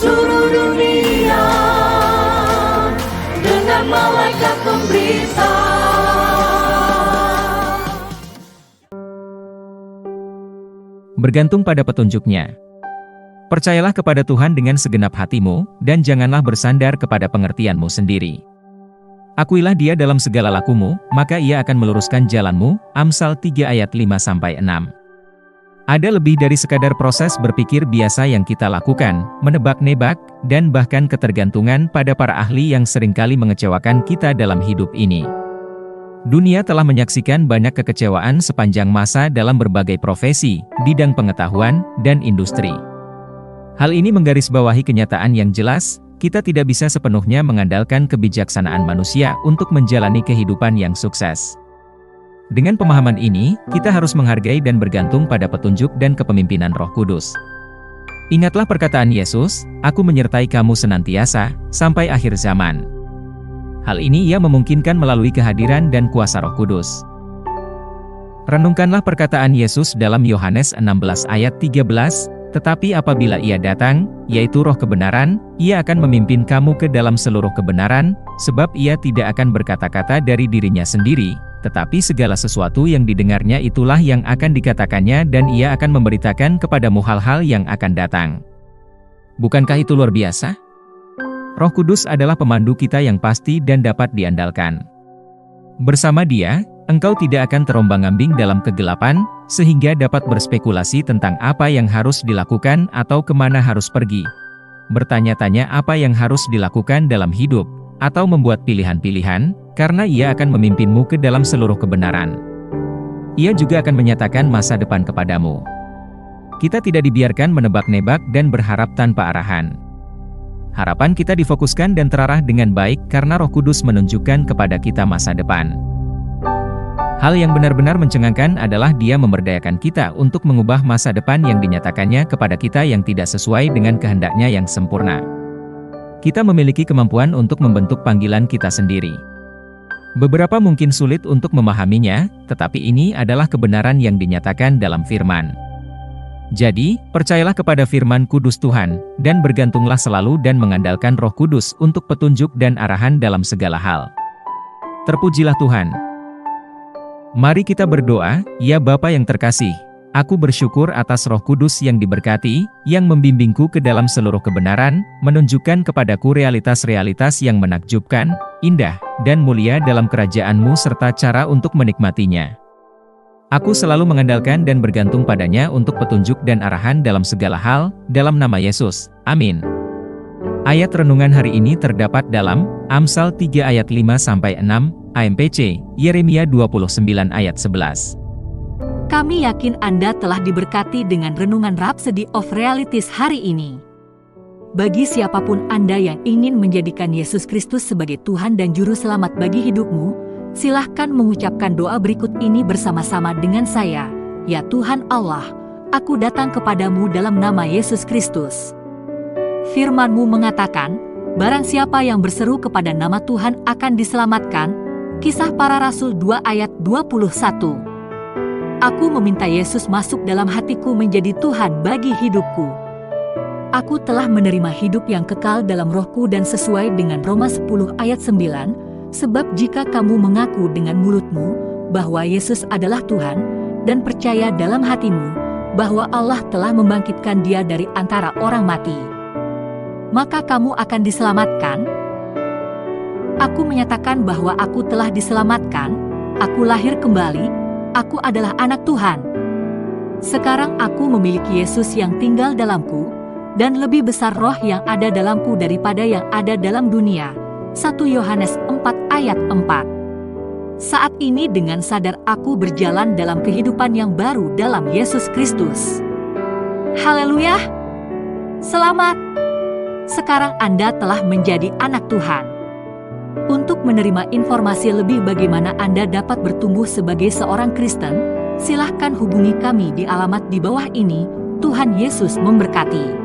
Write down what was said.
seluruh dunia dengan malaikat pemberita. Bergantung pada petunjuknya. Percayalah kepada Tuhan dengan segenap hatimu, dan janganlah bersandar kepada pengertianmu sendiri. Akuilah Dia dalam segala lakumu, maka Ia akan meluruskan jalanmu. Amsal 3 ayat 5-6. Ada lebih dari sekadar proses berpikir biasa yang kita lakukan, menebak-nebak, dan bahkan ketergantungan pada para ahli yang seringkali mengecewakan kita dalam hidup ini. Dunia telah menyaksikan banyak kekecewaan sepanjang masa dalam berbagai profesi, bidang pengetahuan, dan industri. Hal ini menggarisbawahi kenyataan yang jelas, kita tidak bisa sepenuhnya mengandalkan kebijaksanaan manusia untuk menjalani kehidupan yang sukses. Dengan pemahaman ini, kita harus menghargai dan bergantung pada petunjuk dan kepemimpinan Roh Kudus. Ingatlah perkataan Yesus, "Aku menyertai kamu senantiasa, sampai akhir zaman." Hal ini Ia memungkinkan melalui kehadiran dan kuasa Roh Kudus. Renungkanlah perkataan Yesus dalam Yohanes 16 ayat 13, "Tetapi apabila Ia datang, yaitu Roh kebenaran, Ia akan memimpin kamu ke dalam seluruh kebenaran, sebab Ia tidak akan berkata-kata dari dirinya sendiri, tetapi segala sesuatu yang didengarnya itulah yang akan dikatakannya dan Ia akan memberitakan kepadamu hal-hal yang akan datang." Bukankah itu luar biasa? Roh Kudus adalah pemandu kita yang pasti dan dapat diandalkan. Bersama Dia, engkau tidak akan terombang-ambing dalam kegelapan, sehingga dapat berspekulasi tentang apa yang harus dilakukan atau kemana harus pergi. Bertanya-tanya apa yang harus dilakukan dalam hidup, atau membuat pilihan-pilihan, karena Ia akan memimpinmu ke dalam seluruh kebenaran. Ia juga akan menyatakan masa depan kepadamu. Kita tidak dibiarkan menebak-nebak dan berharap tanpa arahan. Harapan kita difokuskan dan terarah dengan baik karena Roh Kudus menunjukkan kepada kita masa depan. Hal yang benar-benar mencengangkan adalah Dia memberdayakan kita untuk mengubah masa depan yang dinyatakannya kepada kita yang tidak sesuai dengan kehendak-Nya yang sempurna. Kita memiliki kemampuan untuk membentuk panggilan kita sendiri. Beberapa mungkin sulit untuk memahaminya, tetapi ini adalah kebenaran yang dinyatakan dalam firman. Jadi, percayalah kepada firman kudus Tuhan, dan bergantunglah selalu dan mengandalkan Roh Kudus untuk petunjuk dan arahan dalam segala hal. Terpujilah Tuhan. Mari kita berdoa. Ya Bapa yang terkasih, aku bersyukur atas Roh Kudus yang diberkati, yang membimbingku ke dalam seluruh kebenaran, menunjukkan kepadaku realitas-realitas yang menakjubkan, indah, dan mulia dalam kerajaan-Mu serta cara untuk menikmatinya. Aku selalu mengandalkan dan bergantung padanya untuk petunjuk dan arahan dalam segala hal, dalam nama Yesus. Amin. Ayat renungan hari ini terdapat dalam Amsal 3 ayat 5-6, AMPC, Yeremia 29 ayat 11. Kami yakin Anda telah diberkati dengan renungan Rhapsody of Realities hari ini. Bagi siapapun Anda yang ingin menjadikan Yesus Kristus sebagai Tuhan dan Juru Selamat bagi hidupmu, silahkan mengucapkan doa berikut ini bersama-sama dengan saya. Ya Tuhan Allah, aku datang kepadamu dalam nama Yesus Kristus. Firman-Mu mengatakan, barang siapa yang berseru kepada nama Tuhan akan diselamatkan. Kisah Para Rasul 2 ayat 21. Aku meminta Yesus masuk dalam hatiku menjadi Tuhan bagi hidupku. Aku telah menerima hidup yang kekal dalam Roh-Ku dan sesuai dengan Roma 10 ayat 9, sebab jika kamu mengaku dengan mulutmu bahwa Yesus adalah Tuhan, dan percaya dalam hatimu bahwa Allah telah membangkitkan Dia dari antara orang mati, maka kamu akan diselamatkan. Aku menyatakan bahwa aku telah diselamatkan, aku lahir kembali, aku adalah anak Tuhan. Sekarang aku memiliki Yesus yang tinggal dalamku, dan lebih besar Roh yang ada dalamku daripada yang ada dalam dunia. 1 Yohanes 4 ayat 4. Saat ini dengan sadar aku berjalan dalam kehidupan yang baru dalam Yesus Kristus. Haleluya! Selamat! Sekarang Anda telah menjadi anak Tuhan. Untuk menerima informasi lebih bagaimana Anda dapat bertumbuh sebagai seorang Kristen, silahkan hubungi kami di alamat di bawah ini. Tuhan Yesus memberkati.